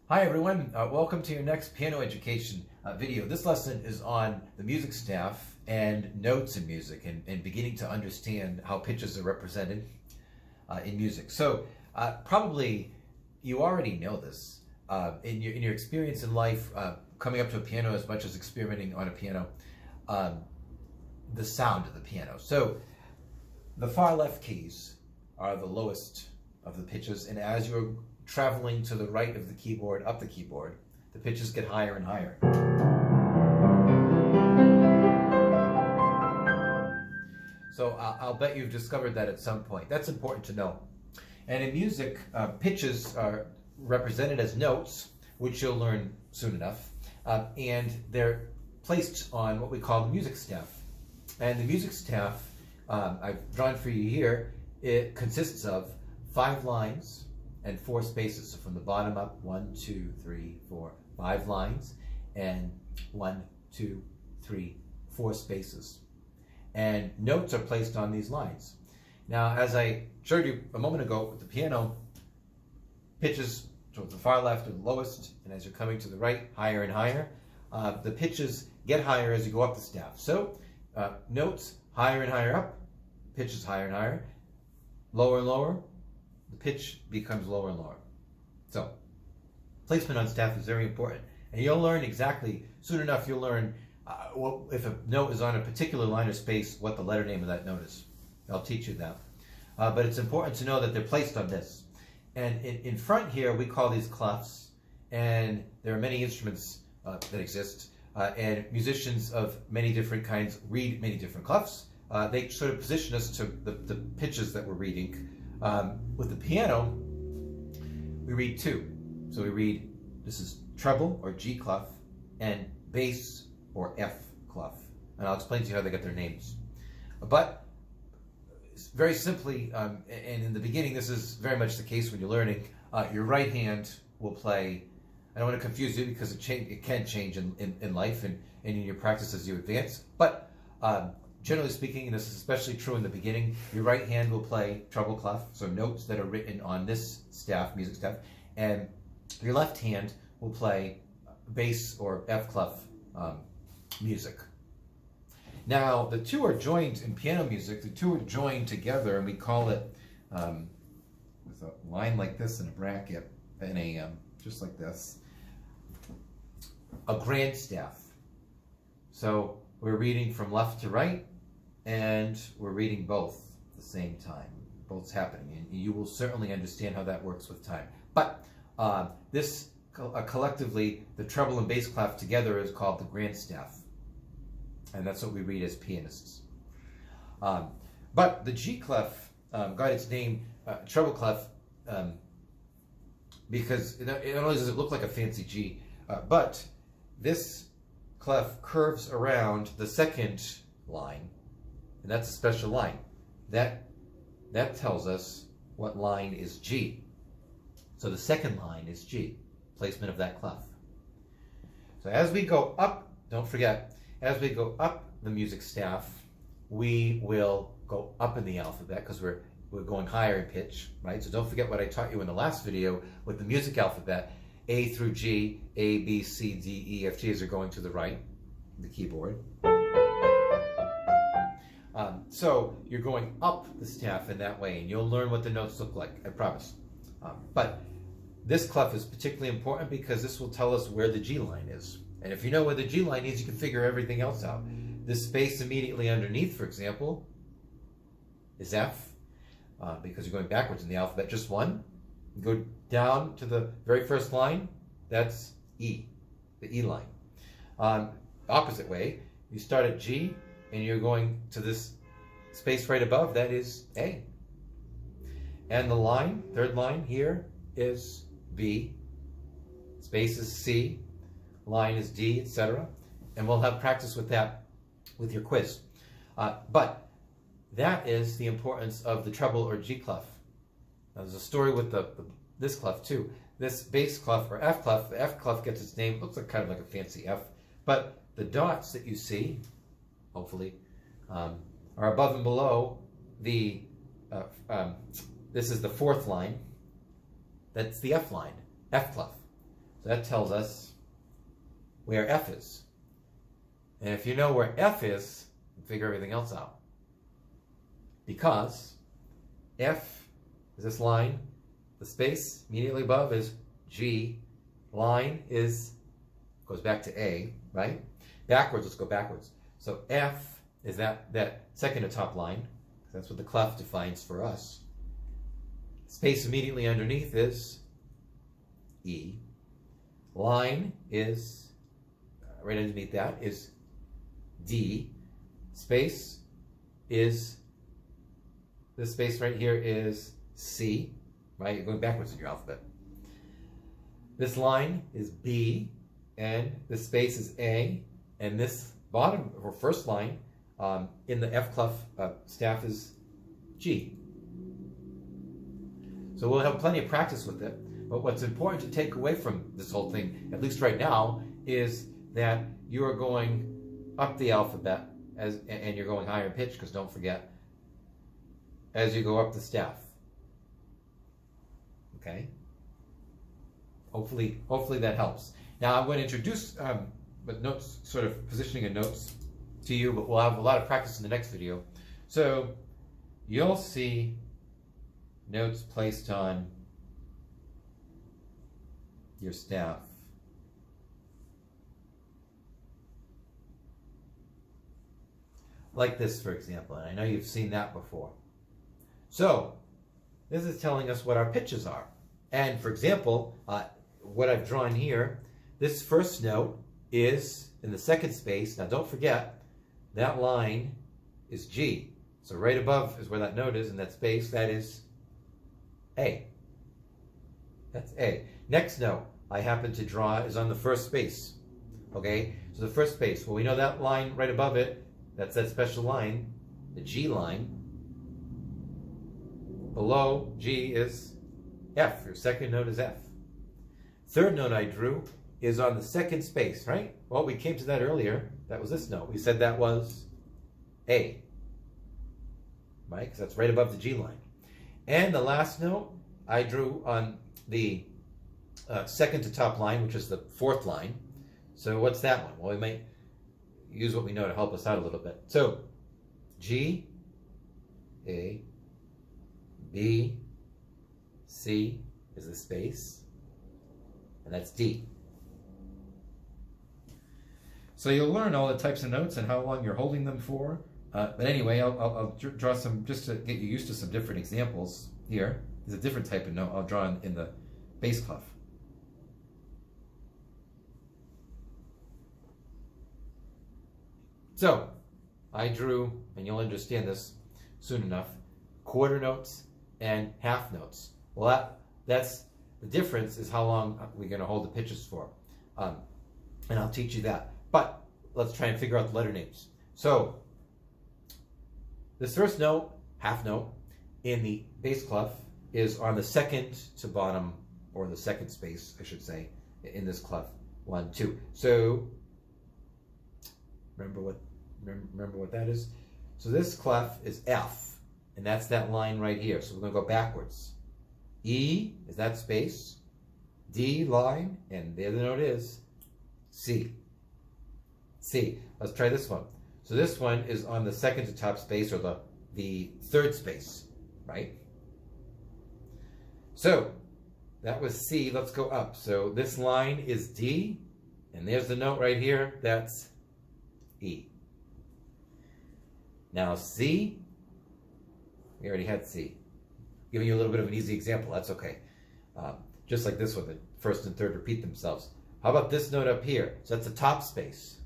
Hi everyone, welcome to your next piano education video. This lesson is on the music staff and notes in music and beginning to understand how pitches are represented in music. So probably you already know this in your experience in life, coming up to a piano as much as experimenting on a piano, the sound of the piano. So the far left keys are the lowest of the pitches, and as you're traveling to the right of the keyboard, up the keyboard, the pitches get higher and higher. So I'll bet you've discovered that at some point. That's important to know. And in music, pitches are represented as notes, which you'll learn soon enough, and they're placed on what we call the music staff. And the music staff, I've drawn for you here, it consists of 5 lines and 4 spaces. So from the bottom up, 1, 2, 3, 4, 5 lines, and 1, 2, 3, 4 spaces. And notes are placed on these lines. Now, as I showed you a moment ago with the piano, pitches towards the far left are the lowest, and as you're coming to the right, higher and higher. The pitches get higher as you go up the staff. So notes higher and higher up, pitches higher and higher, lower and lower, the pitch becomes lower and lower. So placement on staff is very important, and you'll learn exactly, soon enough you'll learn if a note is on a particular line or space, what the letter name of that note is. I'll teach you that. But it's important to know that they're placed on this. And in front here, we call these clefs, and there are many instruments that exist, and musicians of many different kinds read many different clefs. They sort of position us to the pitches that we're reading. With the piano, we read 2. So we read, this is treble or G clef, and bass or F clef. And I'll explain to you how they get their names. But very simply, and in the beginning, this is very much the case when you're learning, your right hand will play. I don't want to confuse you because it can change in life and in your practice as you advance. But generally speaking, and this is especially true in the beginning, your right hand will play treble clef, so notes that are written on this staff, music staff, and your left hand will play bass or F clef music. Now, the two are joined in piano music, the two are joined together, and we call it, with a line like this and a bracket, and just like this, a grand staff. So we're reading from left to right, and we're reading both at the same time. Both's happening, and you will certainly understand how that works with time. But this collectively, the treble and bass clef together is called the grand staff, and that's what we read as pianists. But the G clef got its name, treble clef, because not only does it look like a fancy G, but this clef curves around the second line, and that's a special line. That tells us what line is G. So the second line is G, placement of that clef. So as we go up, don't forget, as we go up the music staff, we will go up in the alphabet because we're going higher in pitch, right? So don't forget what I taught you in the last video with the music alphabet. A through G, A, B, C, D, E, F, G as are going to the right, the keyboard. So you're going up the staff in that way, and you'll learn what the notes look like, I promise. But this clef is particularly important because this will tell us where the G line is. And if you know where the G line is, you can figure everything else out. This space immediately underneath, for example, is F, because you're going backwards in the alphabet, just one. You go down to the very first line, that's E, the E line. Opposite way, you start at G, and you're going to this space right above, that is A. And the line, third line here, is B, space is C, line is D, etc. And we'll have practice with that with your quiz. But that is the importance of the treble or G clef. Now, there's a story with this clef too. This bass clef or F clef, the F clef gets its name, looks like kind of like a fancy F, but the dots that you see, hopefully, are above and below the, this is the 4th line, that's the F line, F clef. So that tells us where F is. And if you know where F is, you figure everything else out. Because F is this line, the space immediately above is G, line goes back to A, right? Backwards, let's go backwards. So F is that second to top line. That's what the clef defines for us. Space immediately underneath is E. Line is, right underneath that is D. Space is, this space right here is C, right? You're going backwards in your alphabet. This line is B, and this space is A, and this bottom, or first line, in the F clef staff is G. So we'll have plenty of practice with it, but what's important to take away from this whole thing, at least right now, is that you are going up the alphabet, and you're going higher in pitch, because don't forget, as you go up the staff. Okay? Hopefully that helps. Now I'm going to introduce notes, sort of positioning of notes to you, but we'll have a lot of practice in the next video. So you'll see notes placed on your staff. Like this, for example, and I know you've seen that before. So this is telling us what our pitches are. And for example, what I've drawn here, this first note is in the second space. Now don't forget, that line is G. So right above is where that note is in that space. That is A. That's A. Next note I happen to draw is on the first space. Okay, so the first space, well, we know that line right above it, that's that special line, the G line. Below G is F. Your second note is F. Third note I drew is on the second space, right? Well, we came to that earlier. That was this note. We said that was A, right? Because that's right above the G line. And the last note I drew on the second to top line, which is the fourth line. So what's that one? Well, we might use what we know to help us out a little bit. So G, A, B, C is the space, and that's D. So you'll learn all the types of notes and how long you're holding them for. But anyway, I'll draw some, just to get you used to some different examples here. There's a different type of note I'll draw in the bass clef. So I drew, and you'll understand this soon enough, quarter notes and half notes. Well, that's the difference, is how long we're going to hold the pitches for. And I'll teach you that. But let's try and figure out the letter names. So this first note, half note, in the bass clef is on the second to bottom, or the second space, I should say, in this clef. 1, 2. So remember what that is? So this clef is F, and that's that line right here. So we're going to go backwards. E is that space, D line, and the other note is C. C. Let's try this one. So this one is on the second to top space, or the third space, right? So that was C. Let's go up. So this line is D, and there's the note right here. That's E. Now C, we already had C. Giving you a little bit of an easy example, that's okay. Just like this one, the first and third repeat themselves. How about this note up here? So that's the top space.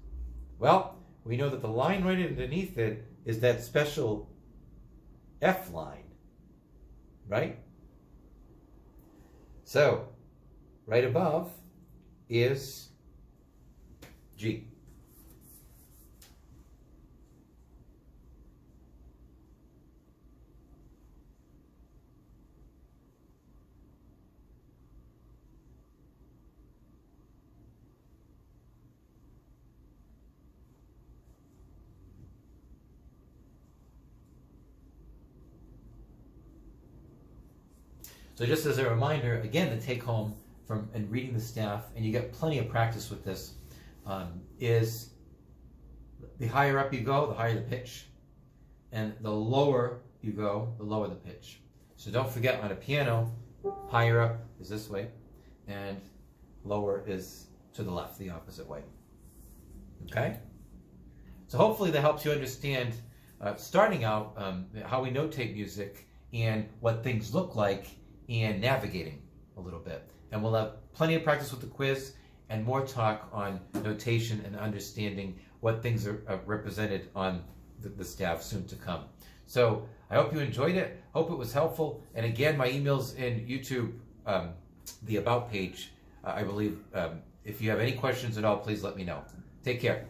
Well, we know that the line right underneath it is that special F line, right? So, right above is G. So just as a reminder, again, the take home from and reading the staff, and you get plenty of practice with this, is the higher up you go, the higher the pitch, and the lower you go, the lower the pitch. So don't forget, on a piano, higher up is this way, and lower is to the left, the opposite way. Okay? So hopefully that helps you understand, starting out, how we notate music and what things look like and navigating a little bit. And we'll have plenty of practice with the quiz and more talk on notation and understanding what things are represented on the staff soon to come. So I hope you enjoyed it. Hope it was helpful. And again, my email's in YouTube, the About page, I believe. If you have any questions at all, please let me know. Take care.